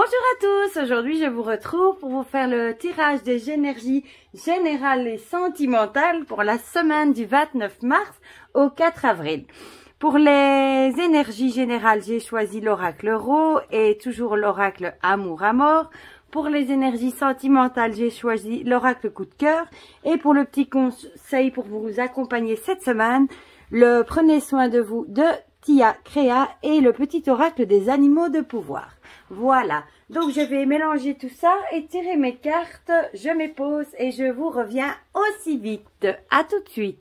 Bonjour à tous, aujourd'hui je vous retrouve pour vous faire le tirage des énergies générales et sentimentales pour la semaine du 29 mars au 4 avril. Pour les énergies générales, j'ai choisi l'oracle Ro et toujours l'oracle Amour à mort. Pour les énergies sentimentales, j'ai choisi l'oracle Coup de cœur. Et pour le petit conseil pour vous accompagner cette semaine, le Prenez soin de vous de Tia Créa et le petit oracle des animaux de pouvoir. Voilà, donc je vais mélanger tout ça et tirer mes cartes, je me pose et je vous reviens aussi vite. À tout de suite.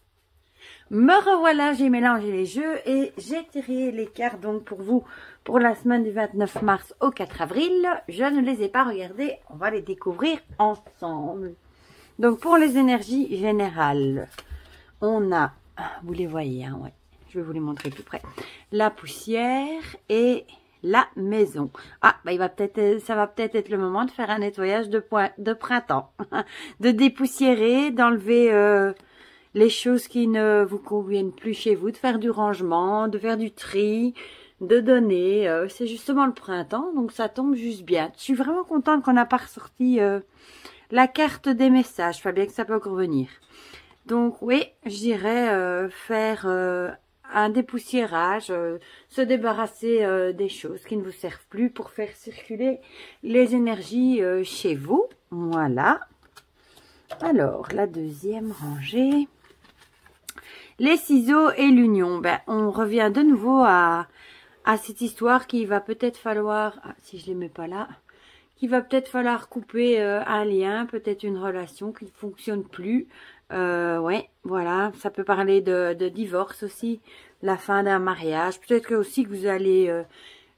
Me revoilà, j'ai mélangé les jeux et j'ai tiré les cartes donc pour vous pour la semaine du 29 mars au 4 avril. Je ne les ai pas regardées, on va les découvrir ensemble. Donc pour les énergies générales, on a, vous les voyez, hein, ouais, je vais vous les montrer plus près, la poussière et la maison. Ah, bah ça va peut-être être le moment de faire un nettoyage de printemps, de dépoussiérer, d'enlever les choses qui ne vous conviennent plus chez vous, de faire du rangement, de faire du tri, de donner. C'est justement le printemps, donc ça tombe juste bien. Je suis vraiment contente qu'on n'a pas ressorti la carte des messages. Il faut bien que ça peut encore venir. Donc oui, je dirais faire un dépoussiérage, se débarrasser des choses qui ne vous servent plus pour faire circuler les énergies chez vous. Voilà. Alors, la deuxième rangée. Les ciseaux et l'union. Ben, on revient de nouveau à cette histoire qu'il va peut-être falloir, si je les mets pas là, qu'il va peut-être falloir couper un lien, peut-être une relation qui ne fonctionne plus. Ouais, voilà, ça peut parler de divorce aussi, la fin d'un mariage. Peut-être que aussi que vous allez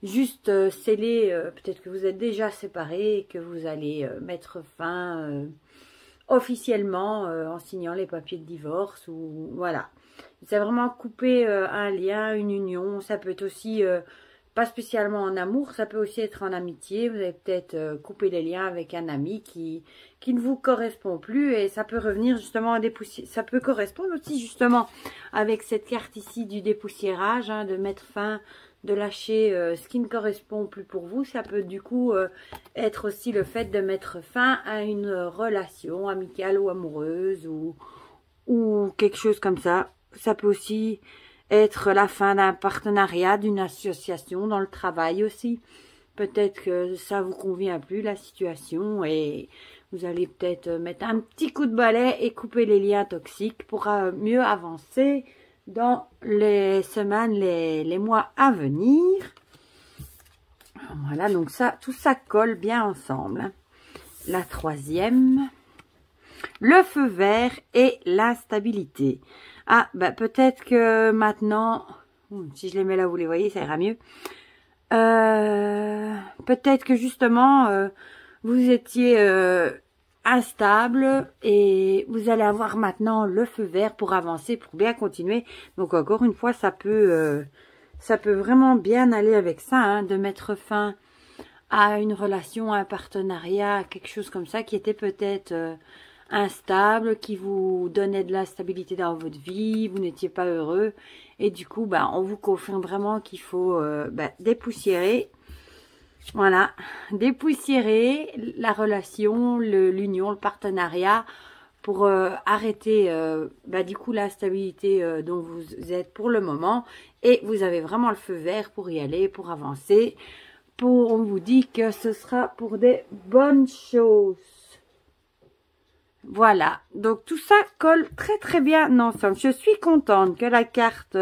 juste sceller, peut-être que vous êtes déjà séparés et que vous allez mettre fin officiellement en signant les papiers de divorce ou voilà. C'est vraiment couper un lien, une union. Ça peut être aussi pas spécialement en amour, ça peut aussi être en amitié. Vous avez peut-être coupé les liens avec un ami qui ne vous correspond plus et ça peut revenir justement à dépoussiérer. Ça peut correspondre aussi justement avec cette carte ici du dépoussiérage, hein, de mettre fin, de lâcher ce qui ne correspond plus pour vous. Ça peut du coup être aussi le fait de mettre fin à une relation amicale ou amoureuse ou quelque chose comme ça. Ça peut aussi être la fin d'un partenariat, d'une association, dans le travail aussi. Peut-être que ça vous convient plus, la situation, et vous allez peut-être mettre un petit coup de balai et couper les liens toxiques pour mieux avancer dans les semaines, les mois à venir. Voilà, donc ça, tout ça colle bien ensemble. La troisième, le feu vert et la stabilité. Ah, bah peut-être que maintenant, si je les mets là, vous les voyez, ça ira mieux. Peut-être que justement, vous étiez instable et vous allez avoir maintenant le feu vert pour avancer, pour bien continuer. Donc encore une fois, ça peut vraiment bien aller avec ça, hein, de mettre fin à une relation, à un partenariat, quelque chose comme ça qui était peut-être instable, qui vous donnait de l'instabilité dans votre vie, vous n'étiez pas heureux et du coup on vous confirme vraiment qu'il faut dépoussiérer, voilà, dépoussiérer la relation, l'union, le partenariat pour arrêter du coup l'instabilité dont vous êtes pour le moment et vous avez vraiment le feu vert pour y aller, pour avancer, on vous dit que ce sera pour des bonnes choses. Voilà, donc tout ça colle très très bien ensemble. Je suis contente que la carte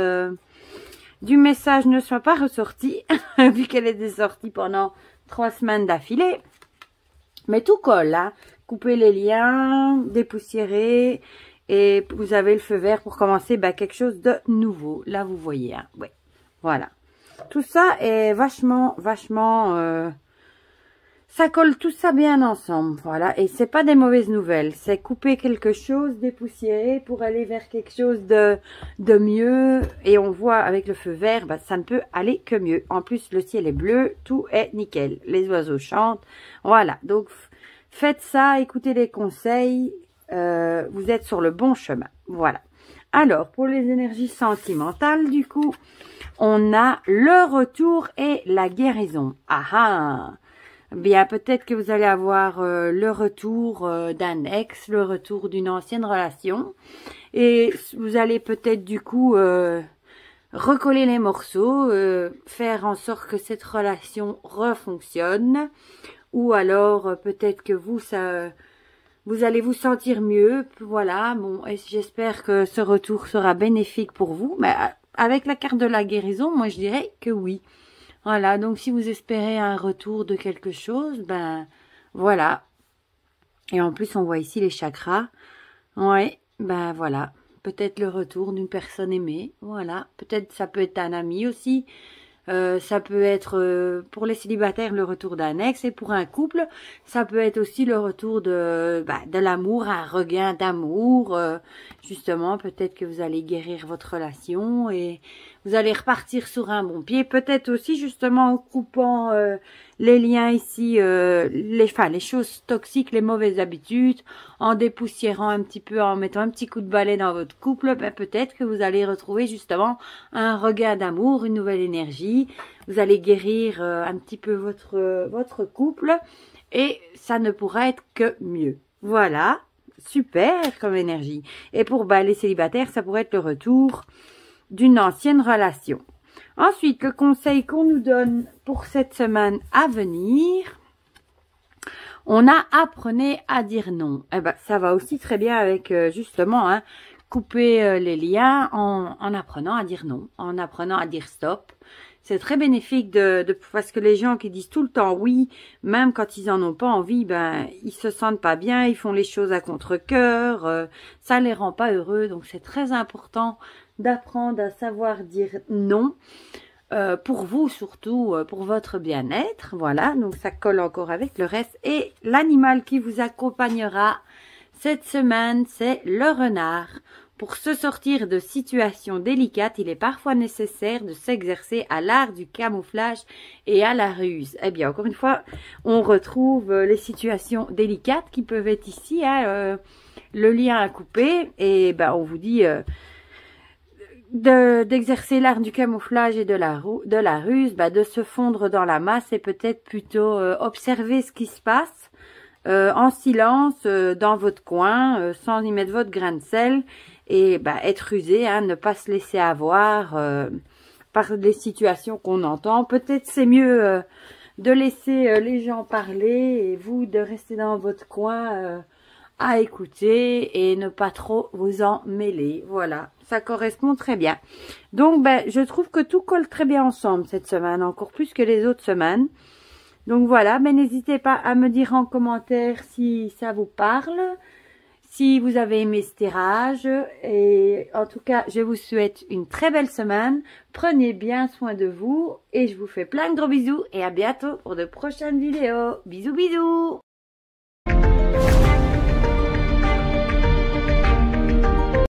du message ne soit pas ressortie, vu qu'elle était sortie pendant 3 semaines d'affilée. Mais tout colle, hein. Couper les liens, dépoussiérer, et vous avez le feu vert pour commencer quelque chose de nouveau. Là, vous voyez, hein. Ouais, voilà. Tout ça est vachement ça colle tout ça bien ensemble, voilà, et c'est pas des mauvaises nouvelles, c'est couper quelque chose, dépoussiérer pour aller vers quelque chose de mieux, et on voit avec le feu vert, ça ne peut aller que mieux. En plus, le ciel est bleu, tout est nickel, les oiseaux chantent, voilà, donc faites ça, écoutez les conseils, vous êtes sur le bon chemin, voilà. Alors, pour les énergies sentimentales, du coup, on a le retour et la guérison. Ah ah! bien peut-être que vous allez avoir le retour d'un ex, le retour d'une ancienne relation. Et vous allez peut-être du coup recoller les morceaux, faire en sorte que cette relation refonctionne. Ou alors peut-être que vous allez vous sentir mieux. Voilà, bon, et j'espère que ce retour sera bénéfique pour vous. Mais avec la carte de la guérison, moi je dirais que oui. Voilà, donc si vous espérez un retour de quelque chose, ben voilà. Et en plus, on voit ici les chakras. Ouais, ben voilà. Peut-être le retour d'une personne aimée. Voilà, peut-être ça peut être un ami aussi. Ça peut être pour les célibataires le retour d'un ex, et pour un couple ça peut être aussi le retour de l'amour, un regain d'amour. Justement, peut-être que vous allez guérir votre relation et vous allez repartir sur un bon pied. Peut-être aussi justement en coupant les liens ici, les choses toxiques, les mauvaises habitudes, en dépoussiérant un petit peu, en mettant un petit coup de balai dans votre couple. Ben, peut-être que vous allez retrouver justement un regain d'amour, une nouvelle énergie. Vous allez guérir un petit peu votre couple et ça ne pourra être que mieux. Voilà, super comme énergie. Et pour les célibataires, ça pourrait être le retour d'une ancienne relation. Ensuite, le conseil qu'on nous donne pour cette semaine à venir, on a apprenez à dire non. Eh ben, ça va aussi très bien avec justement couper les liens en apprenant à dire non, en apprenant à dire stop. C'est très bénéfique parce que les gens qui disent tout le temps oui, même quand ils en ont pas envie, ben ils se sentent pas bien, ils font les choses à contre-cœur, ça les rend pas heureux. Donc c'est très important d'apprendre à savoir dire non. Pour vous surtout, pour votre bien-être. Voilà, donc ça colle encore avec le reste. Et l'animal qui vous accompagnera cette semaine, c'est le renard. Pour se sortir de situations délicates, il est parfois nécessaire de s'exercer à l'art du camouflage et à la ruse. Eh bien, encore une fois, on retrouve les situations délicates qui peuvent être ici, le lien à couper. Et ben, on vous dit d'exercer l'art du camouflage et de la ruse, de se fondre dans la masse et peut-être plutôt observer ce qui se passe en silence dans votre coin, sans y mettre votre grain de sel, et être rusé, ne pas se laisser avoir par des situations qu'on entend. Peut-être c'est mieux de laisser les gens parler et vous de rester dans votre coin à écouter et ne pas trop vous en mêler. Voilà, ça correspond très bien. Donc, je trouve que tout colle très bien ensemble cette semaine, encore plus que les autres semaines. Donc voilà, mais n'hésitez pas à me dire en commentaire si ça vous parle, si vous avez aimé ce tirage. Et en tout cas, je vous souhaite une très belle semaine. Prenez bien soin de vous et je vous fais plein de gros bisous et à bientôt pour de prochaines vidéos. Bisous, bisous!